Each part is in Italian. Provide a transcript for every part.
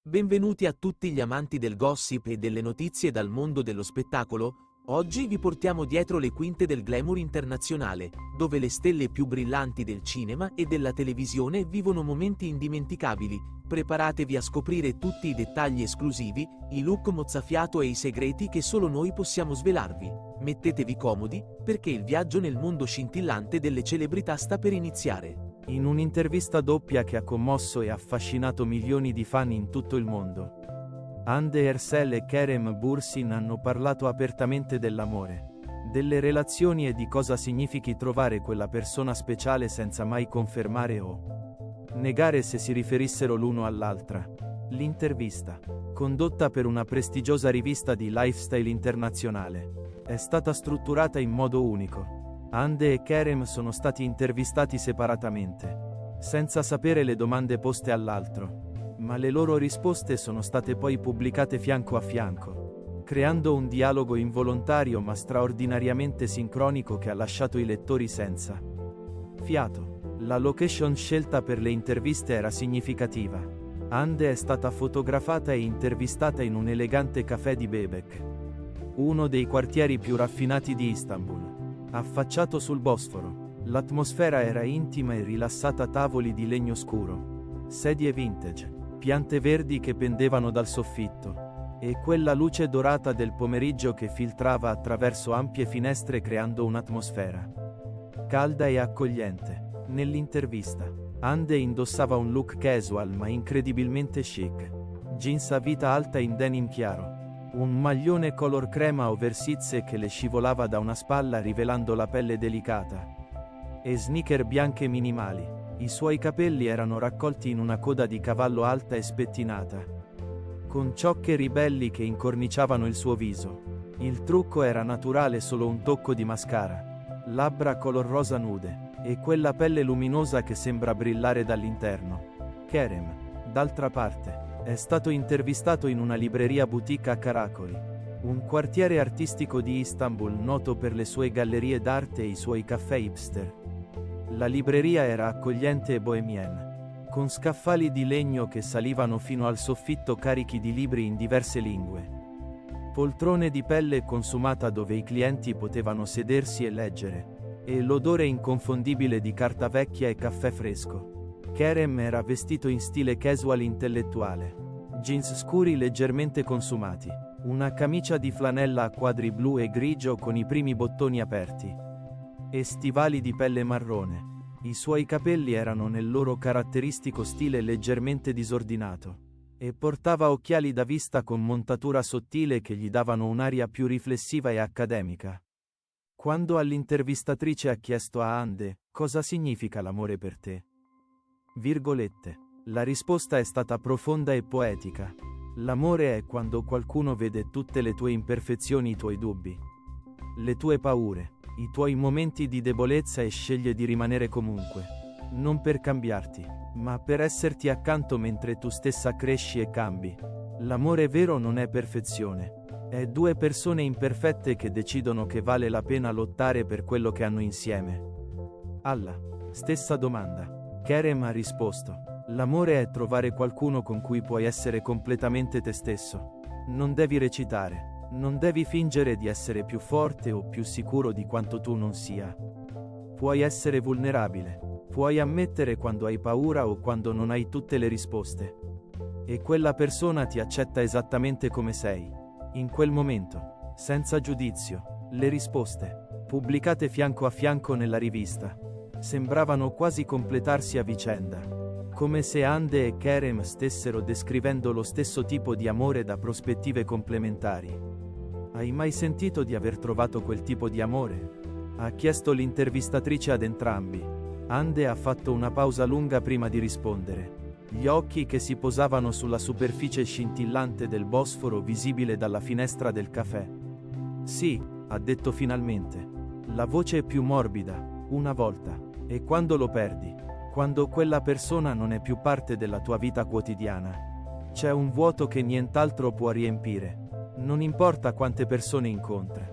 Benvenuti a tutti gli amanti del gossip e delle notizie dal mondo dello spettacolo. Oggi vi portiamo dietro le quinte del glamour internazionale, dove le stelle più brillanti del cinema e della televisione vivono momenti indimenticabili. Preparatevi a scoprire tutti i dettagli esclusivi, i look mozzafiato e i segreti che solo noi possiamo svelarvi. Mettetevi comodi, perché il viaggio nel mondo scintillante delle celebrità sta per iniziare. In un'intervista doppia che ha commosso e affascinato milioni di fan in tutto il mondo, Hande Erçel e Kerem Bürsin hanno parlato apertamente dell'amore, delle relazioni e di cosa significhi trovare quella persona speciale senza mai confermare o negare se si riferissero l'uno all'altra. L'intervista, condotta per una prestigiosa rivista di lifestyle internazionale, è stata strutturata in modo unico. Hande e Kerem sono stati intervistati separatamente, senza sapere le domande poste all'altro, ma le loro risposte sono state poi pubblicate fianco a fianco, creando un dialogo involontario ma straordinariamente sincronico che ha lasciato i lettori senza fiato. La location scelta per le interviste era significativa. Hande è stata fotografata e intervistata in un elegante caffè di Bebek, uno dei quartieri più raffinati di Istanbul, affacciato sul Bosforo. L'atmosfera era intima e rilassata, tavoli di legno scuro, sedie vintage, piante verdi che pendevano dal soffitto, e quella luce dorata del pomeriggio che filtrava attraverso ampie finestre creando un'atmosfera calda e accogliente. Nell'intervista, Hande indossava un look casual ma incredibilmente chic, jeans a vita alta in denim chiaro, un maglione color crema oversize che le scivolava da una spalla rivelando la pelle delicata, e sneaker bianche minimali. I suoi capelli erano raccolti in una coda di cavallo alta e spettinata, con ciocche ribelli che incorniciavano il suo viso. Il trucco era naturale, solo un tocco di mascara, labbra color rosa nude, e quella pelle luminosa che sembra brillare dall'interno. Kerem, d'altra parte, è stato intervistato in una libreria boutique a Karakoli, un quartiere artistico di Istanbul noto per le sue gallerie d'arte e i suoi caffè hipster. La libreria era accogliente e bohemienne, con scaffali di legno che salivano fino al soffitto carichi di libri in diverse lingue, poltrone di pelle consumata dove i clienti potevano sedersi e leggere, e l'odore inconfondibile di carta vecchia e caffè fresco. Kerem era vestito in stile casual intellettuale, jeans scuri leggermente consumati, una camicia di flanella a quadri blu e grigio con i primi bottoni aperti, e stivali di pelle marrone. I suoi capelli erano nel loro caratteristico stile leggermente disordinato, e portava occhiali da vista con montatura sottile che gli davano un'aria più riflessiva e accademica. Quando all'intervistatrice ha chiesto a Hande cosa significa l'amore per te, la risposta è stata profonda e poetica. L'amore è quando qualcuno vede tutte le tue imperfezioni, i tuoi dubbi, le tue paure, i tuoi momenti di debolezza e sceglie di rimanere comunque, non per cambiarti, ma per esserti accanto mentre tu stessa cresci e cambi. L'amore vero non è perfezione, è due persone imperfette che decidono che vale la pena lottare per quello che hanno insieme. Alla stessa domanda, Kerem ha risposto: l'amore è trovare qualcuno con cui puoi essere completamente te stesso. Non devi recitare, non devi fingere di essere più forte o più sicuro di quanto tu non sia. Puoi essere vulnerabile, puoi ammettere quando hai paura o quando non hai tutte le risposte. E quella persona ti accetta esattamente come sei, in quel momento, senza giudizio. Le risposte, pubblicate fianco a fianco nella rivista, sembravano quasi completarsi a vicenda, come se Hande e Kerem stessero descrivendo lo stesso tipo di amore da prospettive complementari. Hai mai sentito di aver trovato quel tipo di amore? Ha chiesto l'intervistatrice ad entrambi. Hande ha fatto una pausa lunga prima di rispondere, gli occhi che si posavano sulla superficie scintillante del Bosforo visibile dalla finestra del caffè. Sì, ha detto finalmente. La voce è più morbida, una volta. E quando lo perdi, quando quella persona non è più parte della tua vita quotidiana, c'è un vuoto che nient'altro può riempire. Non importa quante persone incontri,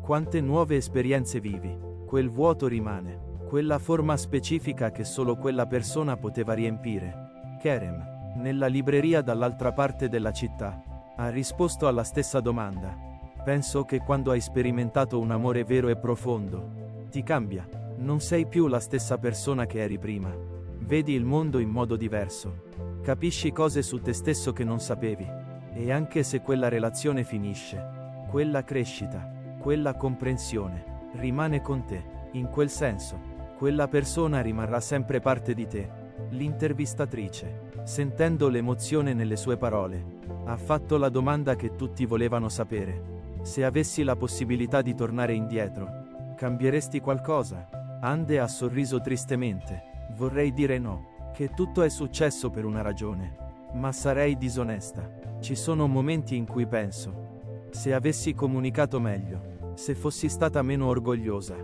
quante nuove esperienze vivi, quel vuoto rimane, quella forma specifica che solo quella persona poteva riempire. Kerem, Nella libreria dall'altra parte della città. Ha risposto alla stessa domanda. Penso che quando hai sperimentato un amore vero e profondo, ti cambia. Non sei più la stessa persona che eri prima. Vedi il mondo in modo diverso. Capisci cose su te stesso che non sapevi. E anche se quella relazione finisce, quella crescita, quella comprensione, rimane con te. In quel senso, quella persona rimarrà sempre parte di te. L'intervistatrice, sentendo l'emozione nelle sue parole, ha fatto la domanda che tutti volevano sapere. Se avessi la possibilità di tornare indietro, cambieresti qualcosa? Ande ha sorriso tristemente. Vorrei dire no, che tutto è successo per una ragione. Ma sarei disonesta. Ci sono momenti in cui penso, se avessi comunicato meglio, se fossi stata meno orgogliosa,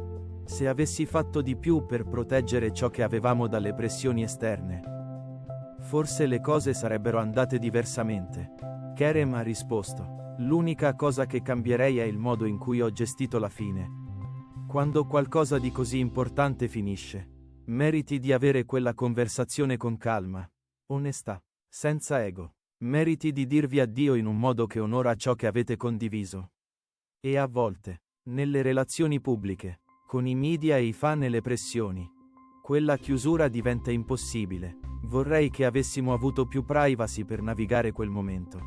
se avessi fatto di più per proteggere ciò che avevamo dalle pressioni esterne, forse le cose sarebbero andate diversamente. Kerem ha risposto. L'unica cosa che cambierei è il modo in cui ho gestito la fine. Quando qualcosa di così importante finisce, meriti di avere quella conversazione con calma, onestà, senza ego. Meriti di dirvi addio in un modo che onora ciò che avete condiviso. E a volte, nelle relazioni pubbliche, con i media e i fan e le pressioni, quella chiusura diventa impossibile. Vorrei che avessimo avuto più privacy per navigare quel momento.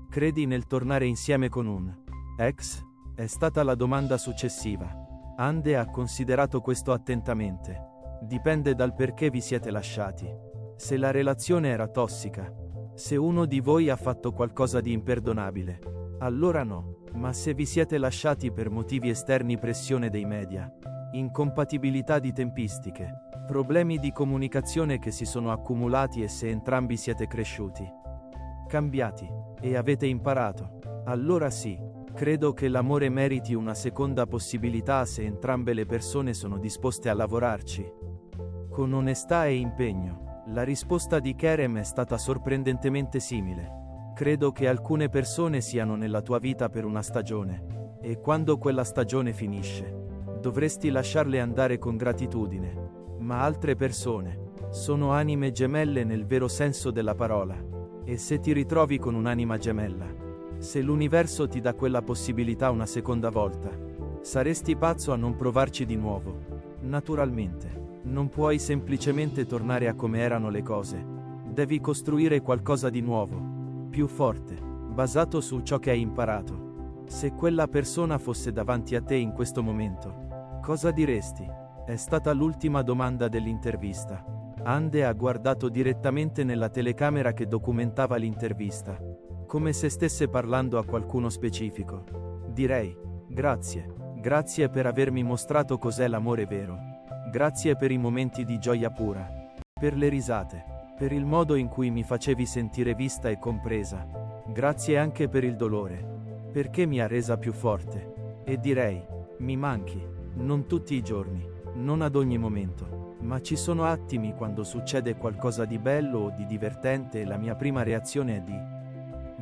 Credi nel tornare insieme con un ex? È stata la domanda successiva. Ande ha considerato questo attentamente. Dipende dal perché vi siete lasciati. Se la relazione era tossica, se uno di voi ha fatto qualcosa di imperdonabile, allora no. Ma se vi siete lasciati per motivi esterni, pressione dei media, incompatibilità di tempistiche, problemi di comunicazione che si sono accumulati e se entrambi siete cresciuti, cambiati, e avete imparato, allora sì, credo che l'amore meriti una seconda possibilità se entrambe le persone sono disposte a lavorarci. Con onestà e impegno. La risposta di Kerem è stata sorprendentemente simile. Credo che alcune persone siano nella tua vita per una stagione, e quando quella stagione finisce, dovresti lasciarle andare con gratitudine. Ma altre persone sono anime gemelle nel vero senso della parola. E se ti ritrovi con un'anima gemella, se l'universo ti dà quella possibilità una seconda volta, saresti pazzo a non provarci di nuovo. Naturalmente. Non puoi semplicemente tornare a come erano le cose. Devi costruire qualcosa di nuovo, più forte, basato su ciò che hai imparato. Se quella persona fosse davanti a te in questo momento, cosa diresti? È stata l'ultima domanda dell'intervista. Ande ha guardato direttamente nella telecamera che documentava l'intervista, come se stesse parlando a qualcuno specifico. Direi, grazie. Grazie per avermi mostrato cos'è l'amore vero. Grazie per i momenti di gioia pura, per le risate, per il modo in cui mi facevi sentire vista e compresa. Grazie anche per il dolore, perché mi ha resa più forte. E direi, mi manchi, non tutti i giorni, non ad ogni momento, ma ci sono attimi quando succede qualcosa di bello o di divertente e la mia prima reazione è di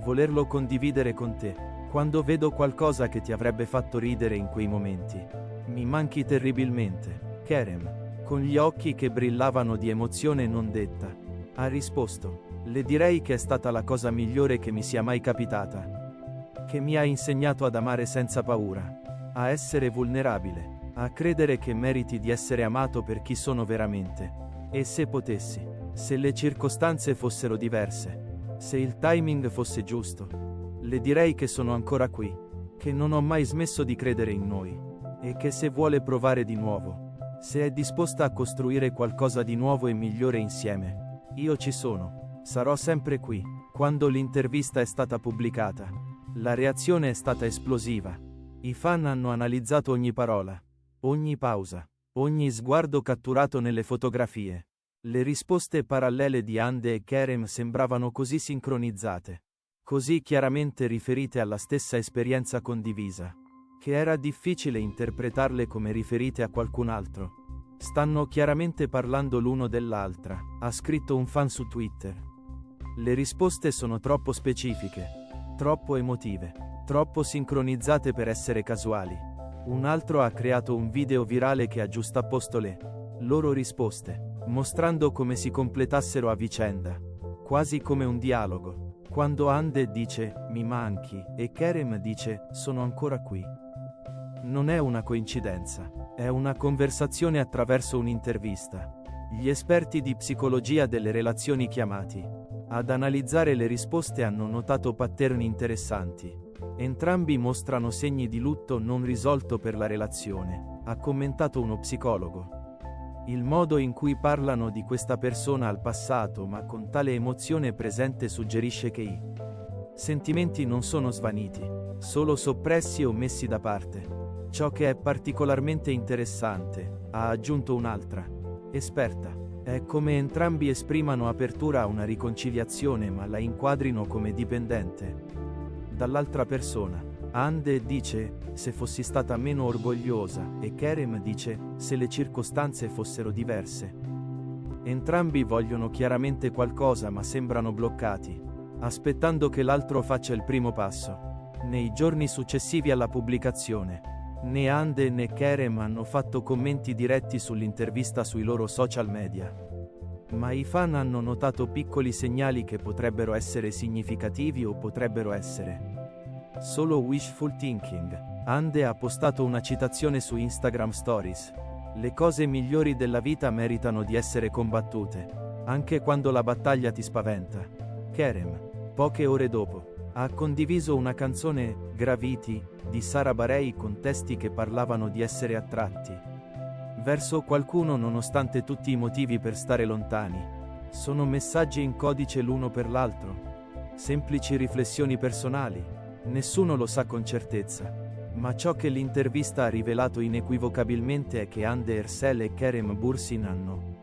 volerlo condividere con te. Quando vedo qualcosa che ti avrebbe fatto ridere in quei momenti, mi manchi terribilmente. Kerem, con gli occhi che brillavano di emozione non detta, ha risposto, le direi che è stata la cosa migliore che mi sia mai capitata. Che mi ha insegnato ad amare senza paura, a essere vulnerabile, a credere che meriti di essere amato per chi sono veramente. E se potessi, se le circostanze fossero diverse, se il timing fosse giusto, le direi che sono ancora qui, che non ho mai smesso di credere in noi, e che se vuole provare di nuovo, se è disposta a costruire qualcosa di nuovo e migliore insieme, io ci sono. Sarò sempre qui. Quando l'intervista è stata pubblicata, la reazione è stata esplosiva. I fan hanno analizzato ogni parola, ogni pausa, ogni sguardo catturato nelle fotografie. Le risposte parallele di Ande e Kerem sembravano così sincronizzate, così chiaramente riferite alla stessa esperienza condivisa, che era difficile interpretarle come riferite a qualcun altro. Stanno chiaramente parlando l'uno dell'altra, ha scritto un fan su Twitter. Le risposte sono troppo specifiche, troppo emotive, troppo sincronizzate per essere casuali. Un altro ha creato un video virale che ha giustapposto le loro risposte, mostrando come si completassero a vicenda. quasi come un dialogo. Quando Ande dice "mi manchi" e Kerem dice "sono ancora qui". Non è una coincidenza, è una conversazione attraverso un'intervista. Gli esperti di psicologia delle relazioni chiamati ad analizzare le risposte hanno notato pattern interessanti. Entrambi mostrano segni di lutto non risolto per la relazione, ha commentato uno psicologo. Il modo in cui parlano di questa persona al passato ma con tale emozione presente suggerisce che i sentimenti non sono svaniti, solo soppressi o messi da parte. Ciò che è particolarmente interessante, ha aggiunto un'altra esperta, è come entrambi esprimano apertura a una riconciliazione ma la inquadrino come dipendente dall'altra persona. Ande dice "se fossi stata meno orgogliosa" e Kerem dice "se le circostanze fossero diverse". Entrambi vogliono chiaramente qualcosa ma sembrano bloccati, aspettando che l'altro faccia il primo passo. Nei giorni successivi alla pubblicazione, né Ande né Kerem hanno fatto commenti diretti sull'intervista sui loro social media. Ma i fan hanno notato piccoli segnali che potrebbero essere significativi o potrebbero essere solo wishful thinking. Ande ha postato una citazione su Instagram Stories. "Le cose migliori della vita meritano di essere combattute, anche quando la battaglia ti spaventa". Kerem, poche ore dopo, ha condiviso una canzone, Gravity, di Sara Barei con testi che parlavano di essere attratti verso qualcuno nonostante tutti i motivi per stare lontani. Sono messaggi in codice l'uno per l'altro. Semplici riflessioni personali. Nessuno lo sa con certezza. Ma ciò che l'intervista ha rivelato inequivocabilmente è che Hande Erçel e Kerem Bürsin hanno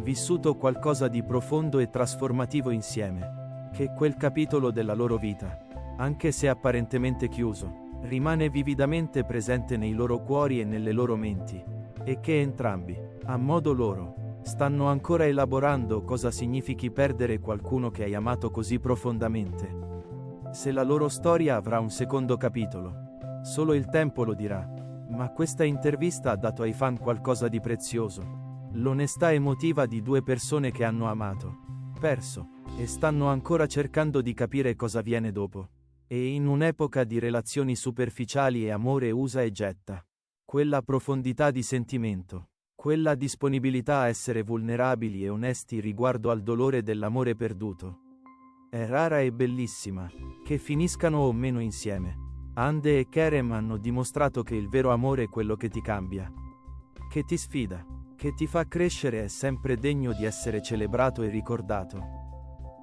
vissuto qualcosa di profondo e trasformativo insieme. Che quel capitolo della loro vita, anche se apparentemente chiuso, rimane vividamente presente nei loro cuori e nelle loro menti. E che entrambi, a modo loro, stanno ancora elaborando cosa significhi perdere qualcuno che hai amato così profondamente. Se la loro storia avrà un secondo capitolo, solo il tempo lo dirà. Ma questa intervista ha dato ai fan qualcosa di prezioso. L'onestà emotiva di due persone che hanno amato, perso, e stanno ancora cercando di capire cosa viene dopo. E in un'epoca di relazioni superficiali e amore usa e getta, quella profondità di sentimento, quella disponibilità a essere vulnerabili e onesti riguardo al dolore dell'amore perduto, è rara e bellissima. Che finiscano o meno insieme, Hande e Kerem hanno dimostrato che il vero amore è quello che ti cambia, che ti sfida, che ti fa crescere, è sempre degno di essere celebrato e ricordato,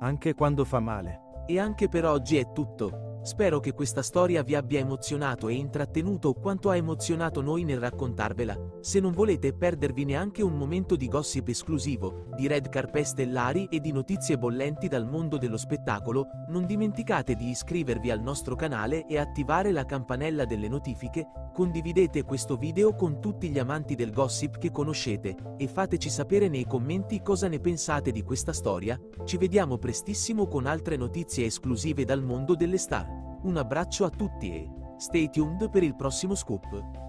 anche quando fa male. E anche per oggi è tutto. Spero che questa storia vi abbia emozionato e intrattenuto quanto ha emozionato noi nel raccontarvela. Se non volete perdervi neanche un momento di gossip esclusivo, di red carpet stellari e di notizie bollenti dal mondo dello spettacolo, non dimenticate di iscrivervi al nostro canale e attivare la campanella delle notifiche. Condividete questo video con tutti gli amanti del gossip che conoscete e fateci sapere nei commenti cosa ne pensate di questa storia. Ci vediamo prestissimo con altre notizie esclusive dal mondo delle star. Un abbraccio a tutti e stay tuned per il prossimo scoop.